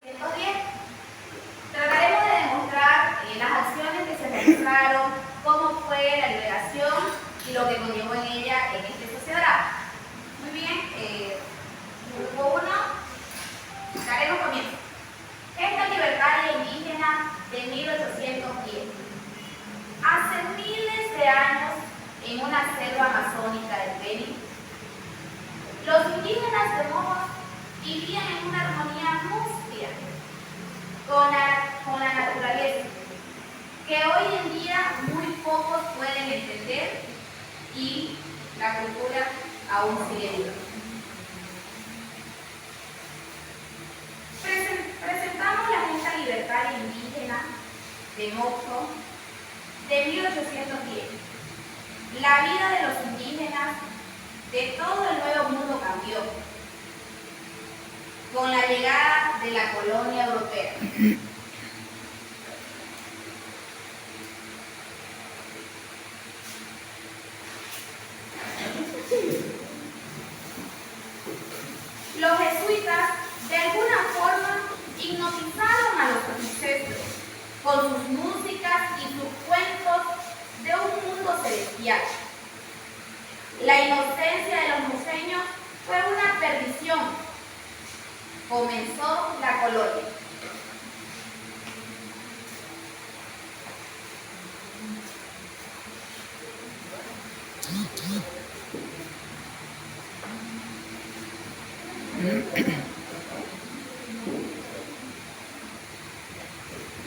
110. Trataremos de demostrar las acciones que se realizaron, cómo fue la liberación y lo que conllevó en ella en este sociodrama. Muy bien, grupo 1, daremos comienzo. Gesta libertaria indígena de 1810. Hace miles de años, en una selva amazónica del Beni, los indígenas de Mojos vivían en una armonía mustia con la naturaleza, que hoy en día muy pocos pueden entender y la cultura aún sigue viva. Presentamos la Gesta Libertaria Indígena de Mojo de 1810. La vida de los indígenas de todo el Nuevo Mundo cambió con la llegada de la colonia europea. Los jesuitas de alguna forma hipnotizaron a los ancestros con sus músicas y sus cuentos de un mundo celestial. La inocencia de los museños fue una perdición. Comenzó la colonia.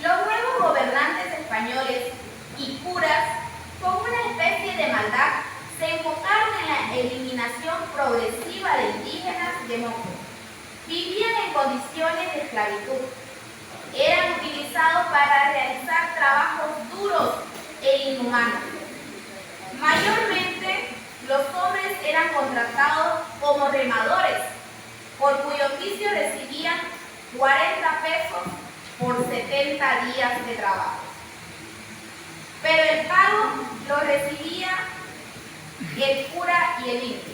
Los nuevos gobernantes españoles y curas, con una especie de maldad, se enfocaron en la eliminación progresiva de indígenas de Mojo. Vivían en condiciones de esclavitud. Eran utilizados para realizar trabajos duros e inhumanos. Mayormente, los hombres eran contratados como remadores, por cuyo oficio recibían 40 pesos por 70 días de trabajo. Pero el pago lo recibía el cura y el indio.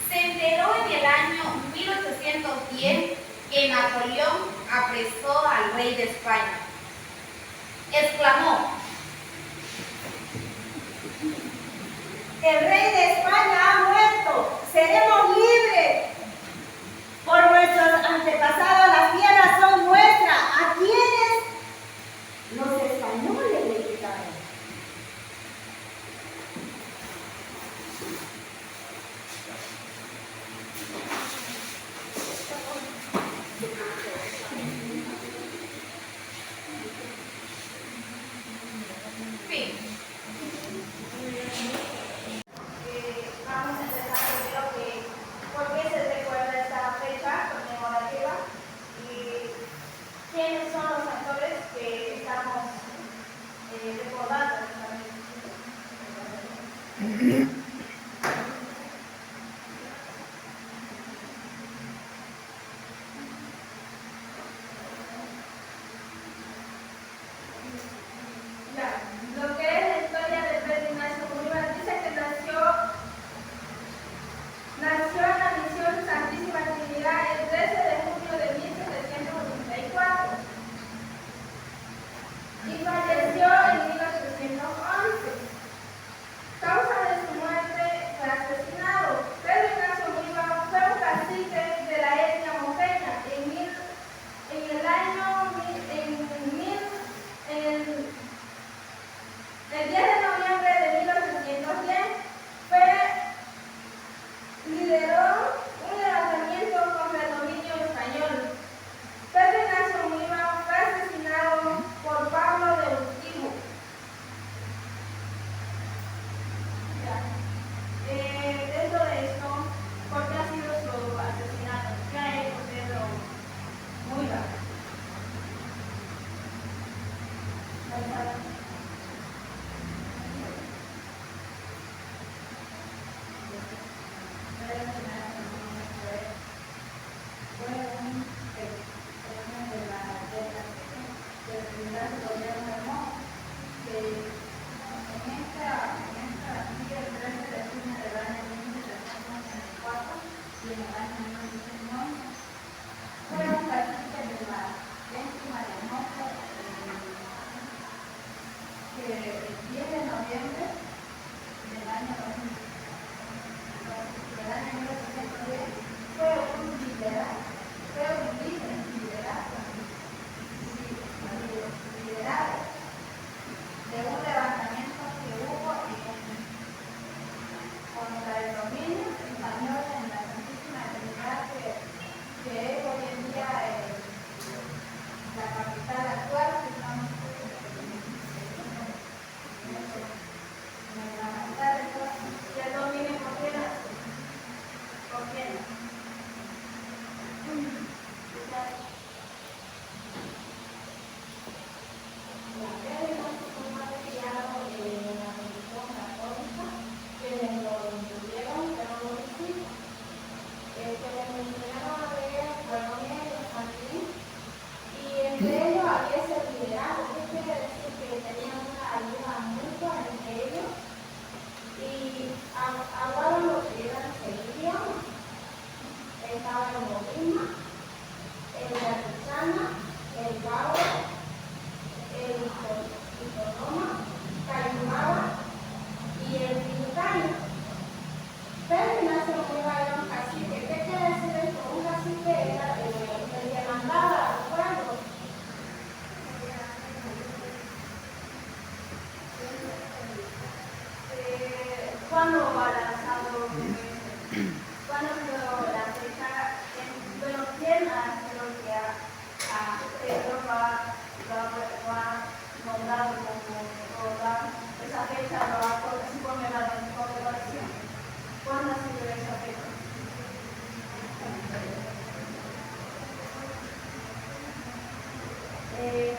Se enteró en el año 1810 que Napoleón apresó al rey de España. Exclamó: el rey de España ha muerto, seremos libres. Por nuestros antepasados las tierras son nuestras. ¿A quiénes? Los españoles le gritaron. Fin. Vamos a empezar primero por qué se recuerda esta fecha conmemorativa y quiénes son los actores que estamos recordando. Lo que es la historia de Pedro Ignacio Bolívar dice que nació en la misión Santísima Trinidad el 13 de junio de 1784 y falleció en 1811. Causa de su muerte el 10 de noviembre del año 1910 fue un liderazgo de un levantamiento que hubo contra el dominio español en la Santísima Trinidad que es hoy en día la capital actual que estamos en la capital y el dominio por quién ¿Cuándo va lanzado? ¿Cuándo quedó la fecha? Bueno, ¿quién creo que a Pedro va nombrado como esa fecha lo va a poner la conmemoración? ¿Cuándo ha sido esa fecha?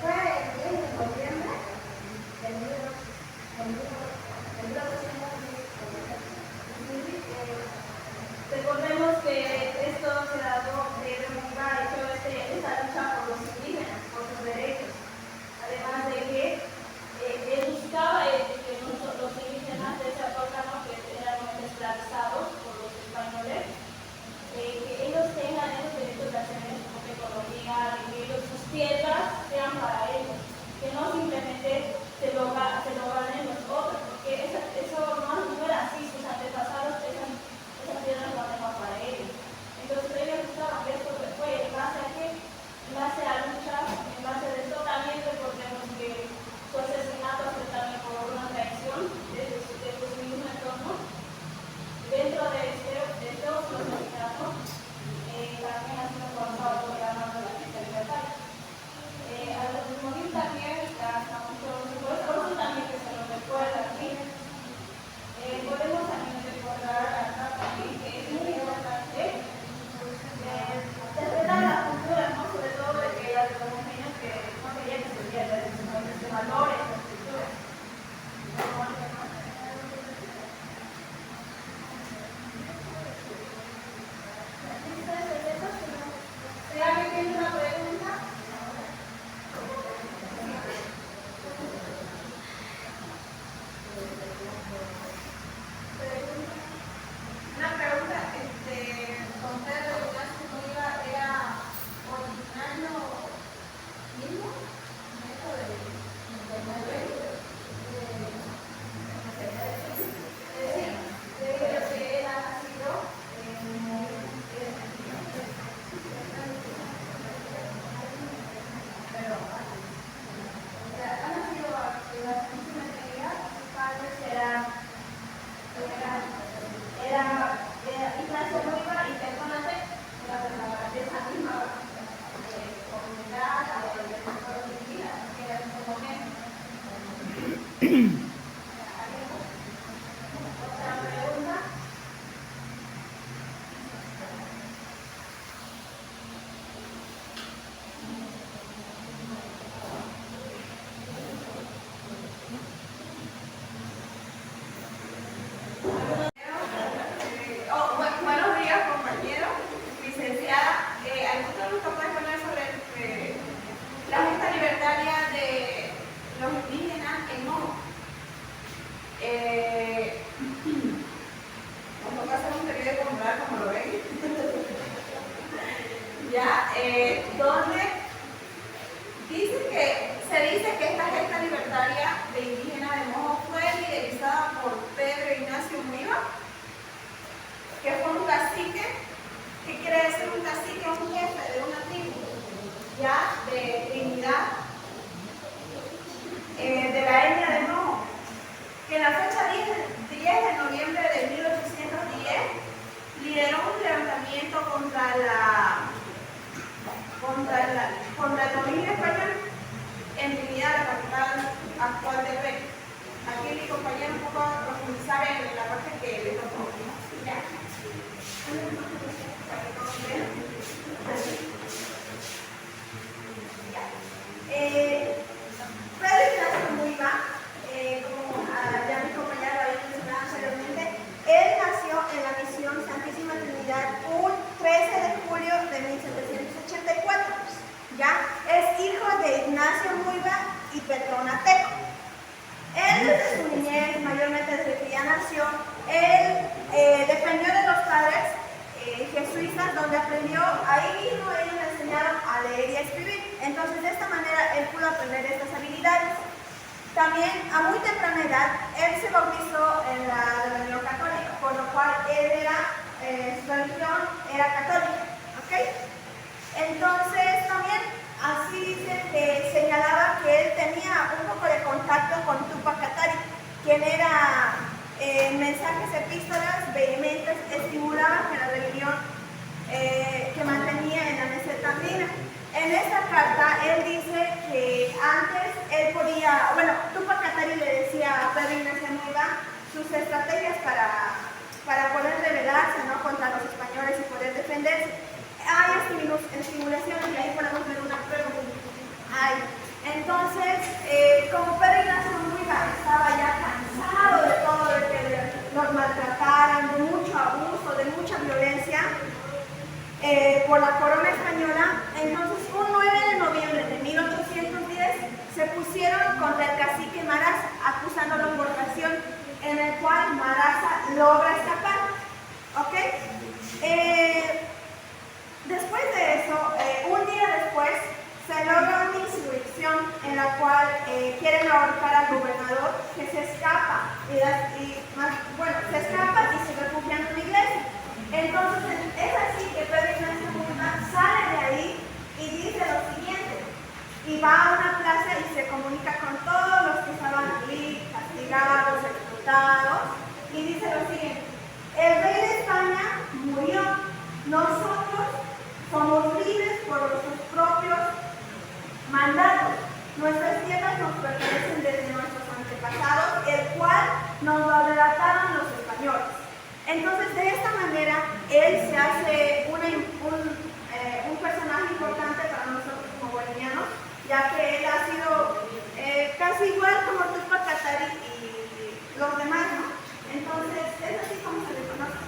Fue el 10 de noviembre del 1910. Recordemos que esto se trató de remontar esta lucha por los indígenas, por sus derechos. Además de que él buscaba que los indígenas de esa época que eran esclavizados por los españoles, que ellos tengan esos derechos de hacer su propia economía, de que sus tierras sean para ellos, que no simplemente se lo ganen los otros, porque eso no era así, sus antepasados esas tierras no eran para ellos. Entonces ellos estaban, esto fue en base a qué, en base a lucha, en base a esto también recordemos que su asesinato fue también por una traición de su mismo entorno. Dentro de este otro asesinato también ha sido causado por la mano de la fiesta libertaria. A los de morir también, por eso también que se nos recuerda aquí. Podemos también recordar acá también que es muy importante respetar la cultura, ¿no? Sobre todo de que los niños que no querían que se pierdan sus valores, sus culturas. Si alguien tiene una pregunta. Una pregunta, ¿con Pedro Ignacio Bolívar era originario mismo? ¿Esto de Que él ha nacido era Ignacio Bolívar y personas de esa misma comunidad de los indígenas que era en ese momento. ¿Otra pregunta? Buenos días, compañeros, licenciada. ¿Alguno nos puede poner sobre la gesta libertaria de los indígenas en Momo? Nos toca hacer un periodo comprar, como lo ven. Ya, donde se dice que esta gesta libertaria de indígenas aprender estas habilidades. También, a muy temprana edad, él se bautizó en la religión católica, por lo cual su religión era católica, ¿ok? Entonces, también, así dicen que señalaba que él tenía un poco de contacto con Tupac Katari, quien era mensajes, epístolas vehementes, estimulaban que la religión que mantenía en la meseta andina. En esta carta él dice que antes él podía, bueno, Tupac Katari le decía a Pedro Ignacio Munga sus estrategias para poder rebelarse, ¿no?, contra los españoles y poder defenderse. Hay estimulaciones y ahí podemos ver una prueba. Entonces, como Pedro Ignacio Munga estaba ya cansado de todo lo que los maltrataran, de mucho abuso, de mucha violencia, por la corona española, entonces un 9 de noviembre de 1810 se pusieron contra el cacique Maraza, acusándolo por traición, en el cual Maraza logra escapar. ¿Ok? Después de eso, un día después, se logra una insurrección en la cual quieren ahorcar al gobernador, que se escapa, se escapa y se refugia en una iglesia. Entonces es así que Pedro Ignacio Munga sale de ahí y dice lo siguiente, y va a una plaza y se comunica con todos los que estaban allí, castigados, explotados, y dice lo siguiente: el rey de España murió, nosotros somos libres por nuestros propios mandatos, nuestras tierras nos pertenecen desde nuestros antepasados, el cual nos lo relataron los españoles. Entonces, de esta manera, él se hace un personaje importante para nosotros como bolivianos, ya que él ha sido casi igual como Tupac Katari y los demás, ¿no? Entonces, es así como se le conoce.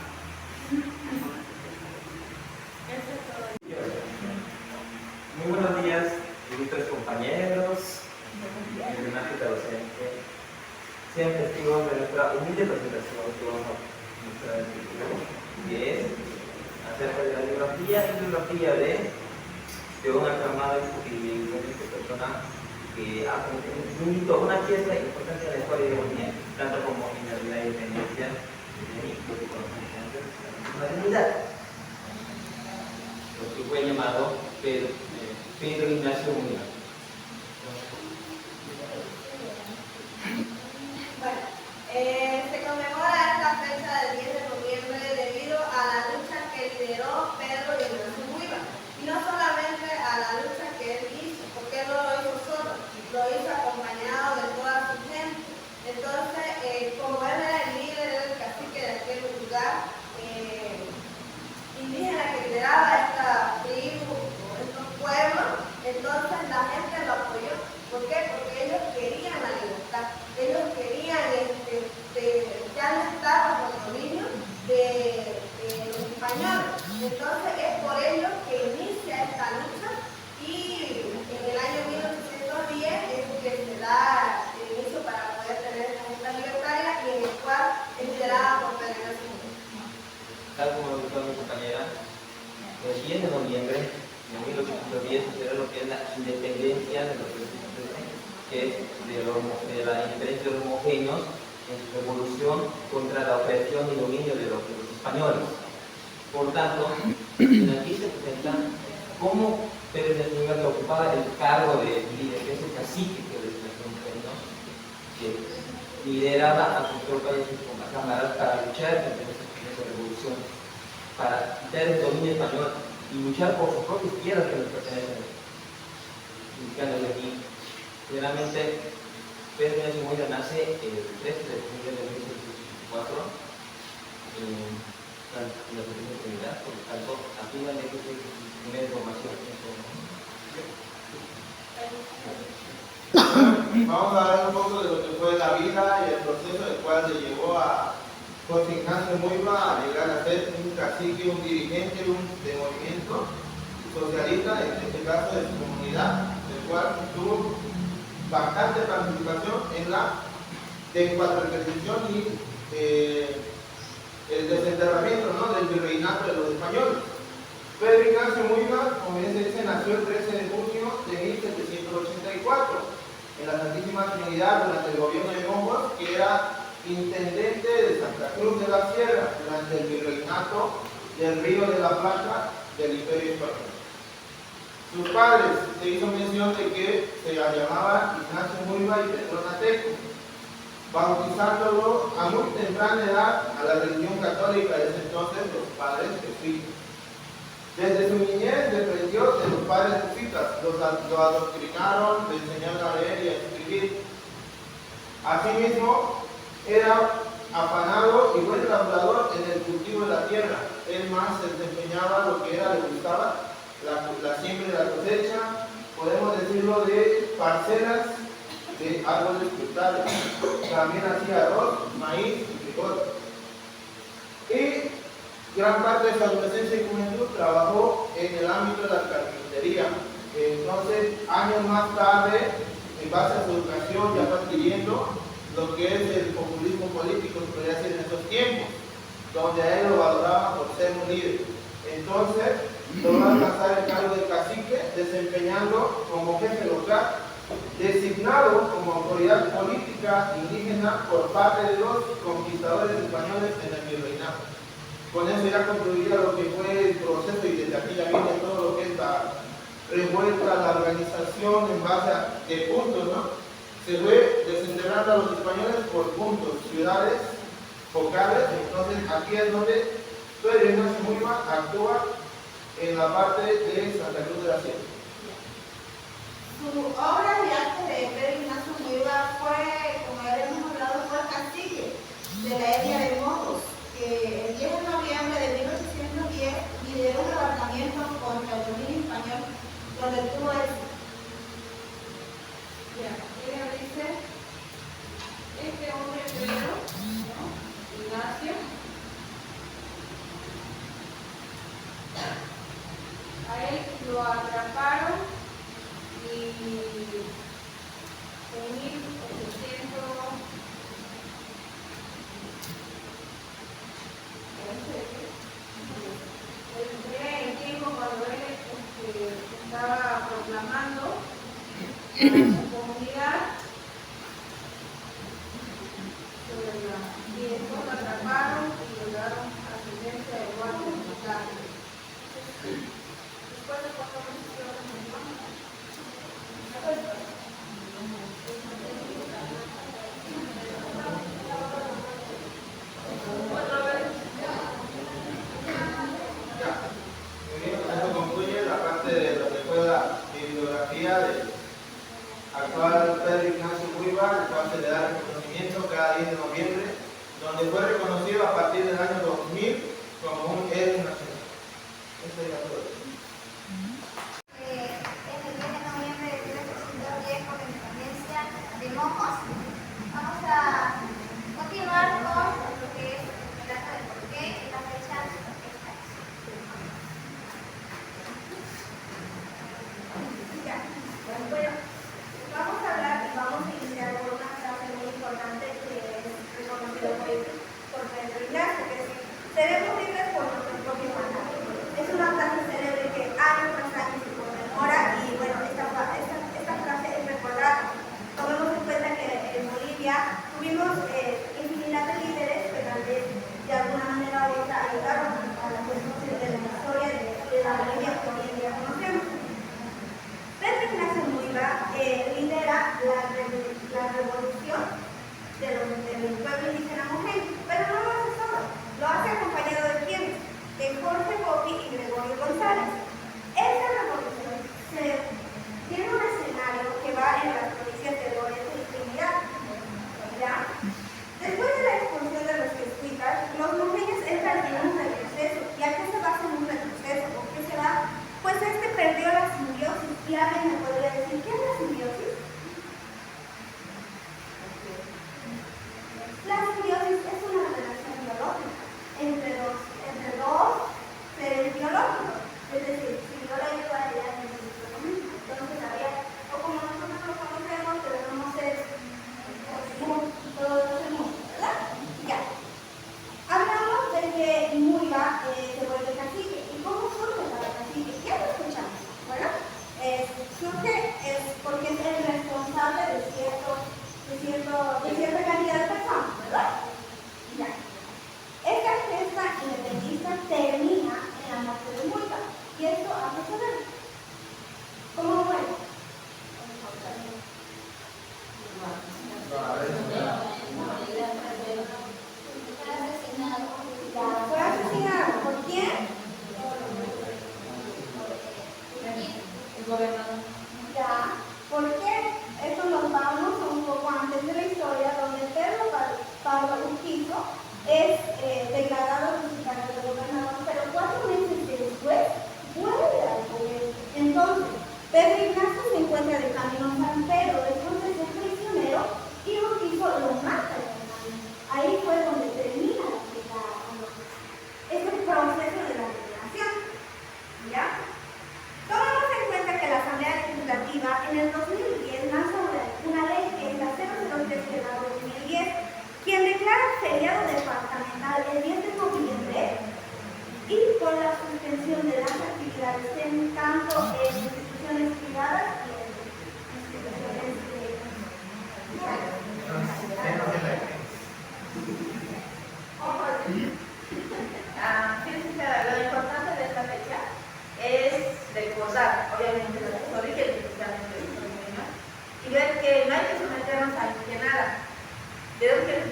Muy buenos días, ilustres compañeros, emblemática docente. Sean testigos de nuestra humilde presentación que vamos a mostrar el título, que es acerca de la biografía de un aclamado y excelente persona que ha contribuido a una pieza importante en la historia de Bolivia, tanto como en la vida de independencia de México y conocimiento de la dignidad. Lo que fue llamado Pedro Ignacio Munga. Bueno, se conmemora esta fecha del 10 de noviembre debido a la lucha que lideró Pedro Ignacio Munga. Y no solamente a la lucha que él hizo, porque él no lo hizo solo, lo hizo acompañado de toda su gente. Entonces, como él era el líder, era el cacique de aquel lugar indígena que lideraba esta tribu, estos pueblos, entonces la gente lo apoyó. ¿Por qué? Porque ellos querían la libertad, ellos querían ya no estar bajo el dominio de los españoles. Entonces es por ello que inicia esta lucha y en el año 1810 es que se da el inicio para poder tener esta junta libertaria y en el cual es liderada por Pedro Ignacio Munga. Tal como lo dijo mi compañera, el 10 de noviembre de 1810 se celebra lo que es la independencia de los que es de la independencia de los homogéneos en su revolución contra la opresión y dominio de los españoles. Por tanto, aquí se presenta cómo Pedro Ignacio Munga ocupaba el cargo de líder, que es el cacique que les mencionó, que lideraba a sus tropas y a sus camaradas para luchar contra esa revolución, para quitar el dominio español y luchar por sus propias tierras que les pertenecen. Indicándole aquí, generalmente Pedro Ignacio Munga nace el 13 de junio de 1804 en la Trinidad, por lo tanto, aquí no hay que tener primera información. Vamos a hablar un poco de lo que fue la vida y el proceso del cual le llevó a José Ignacio Munga a llegar a ser un cacique, un dirigente de movimiento socialista, en este caso de su comunidad, el cual tuvo bastante participación en la descuatralización y el desenterramiento, ¿no?, del virreinato de los españoles. Pedro Ignacio Muiva, como bien se dice, nació el 13 de junio de 1784 en la Santísima Trinidad durante el gobierno de Monjos, que era intendente de Santa Cruz de la Sierra durante el virreinato del Río de la Plata del Imperio Español. Sus padres, se hizo mención de que se llamaban Ignacio Muiva y Petrona Teco, bautizándolo a muy temprana edad a la religión católica de ese entonces, los padres jesuitas. Desde su niñez aprendió de los padres jesuitas, lo adoctrinaron, le enseñaron a leer y a escribir. Asimismo, era afanado y buen labrador en el cultivo de la tierra. Él más se desempeñaba lo que era, le gustaba, la siembra y la cosecha, podemos decirlo, de parcelas de árboles frutales. También hacía arroz, maíz y frijol. Y gran parte de su adolescencia y juventud trabajó en el ámbito de la carpintería. Entonces, años más tarde, en base a su educación, ya fue adquiriendo lo que es el populismo político, se podría decir en esos tiempos, donde a él lo valoraban por ser un líder. Entonces, logró alcanzar el cargo de cacique, desempeñando como jefe local, designado como autoridad política indígena por parte de los conquistadores españoles en el virreinato. Con eso ya concluía lo que fue el proceso, y desde aquí ya viene todo lo que es la revuelta, la organización en base a de puntos, ¿no? Se fue desintegrando a los españoles por puntos, ciudades focales. Entonces aquí es donde Pedro Ignacio Muiva actúa en la parte de Santa Cruz de la Sierra. Su obra de arte de Pedro Ignacio Muiva fue, como ya hemos hablado, fue cacique de la etnia de Monjos, que el 10 de noviembre de 1810 lideró un levantamiento contra el dominio español, donde tuvo éxito. Ella dice, este hombre Pedro, Ignacio, a él lo atraparon y en 1800, en el tiempo cuando él estaba proclamando a su comunidad sobre y después lo atraparon y lo llevaron a sentencia de muerte voluntaria. Después de 4 meses quedó Esto concluye la parte de lo que fue la bibliografía del actual Pedro Ignacio Muiva, al cual se le da reconocimiento cada 10 de noviembre, donde fue reconocido a partir del año 2000 como un héroe nacional. Eso ya todo. En el 10 de noviembre de 1810, por la independencia de Monjos, vamos a continuar con lo que es el dato del porqué y la fecha exacta. Bueno, vamos a hablar y vamos a iniciar con una frase muy importante que es reconocida por Pedro Ignacio, que es: seremos libres por nuestro propio mandato. Es una frase célebre que año tras año se conmemora, y bueno, esta frase es recordada. Tomemos en cuenta que en Bolivia tuvimos infinidad de líderes que tal vez de alguna manera u otra ayudaron a la construcción de la historia de la Bolivia que hoy en día conocemos. Pedro Ignacio Muiva lidera la revolución del pueblo indígena Mojenco, pero no lo hace solo, lo hace acompañado de quienes, de Jorge Bopi y Gregorio González. Esta revolución tiene un escenario que va en las provincias de Loreto y Trinidad. ¿Ya? Después de la expulsión de los jesuitas, los monjeños entran en una rebelión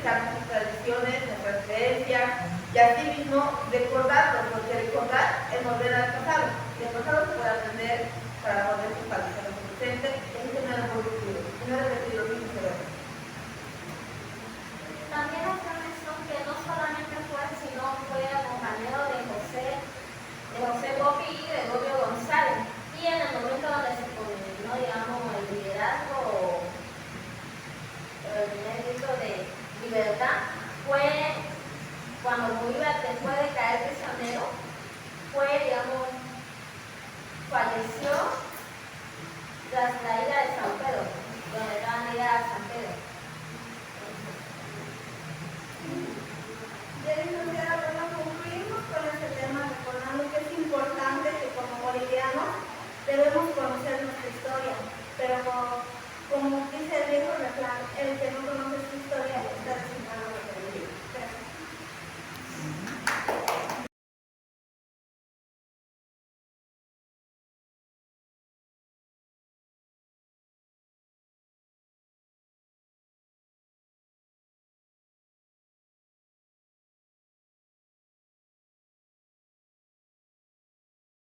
utilizar nuestras tradiciones, nuestras creencias y así mismo recordarlo, porque recordar es volver al pasado. Y del pasado se puede aprender para poder fortalecer el presente y tener el futuro, y no repetir los mismos errores. También hace mención que no solamente fue, sino fue acompañado de José Bopi y de Gregorio González. Y en el momento donde se culminó, digamos, el liderazgo, el primer grito de libertad, fue cuando Bolívar, después de caer prisionero, fue, digamos, falleció tras la ida de San Pedro, donde estaban la ida a San Pedro. Ya licenciada, bueno, concluimos con este tema recordando que es importante que como bolivianos debemos conocer nuestra historia, pero como dice el viejo refrán, el que no conoce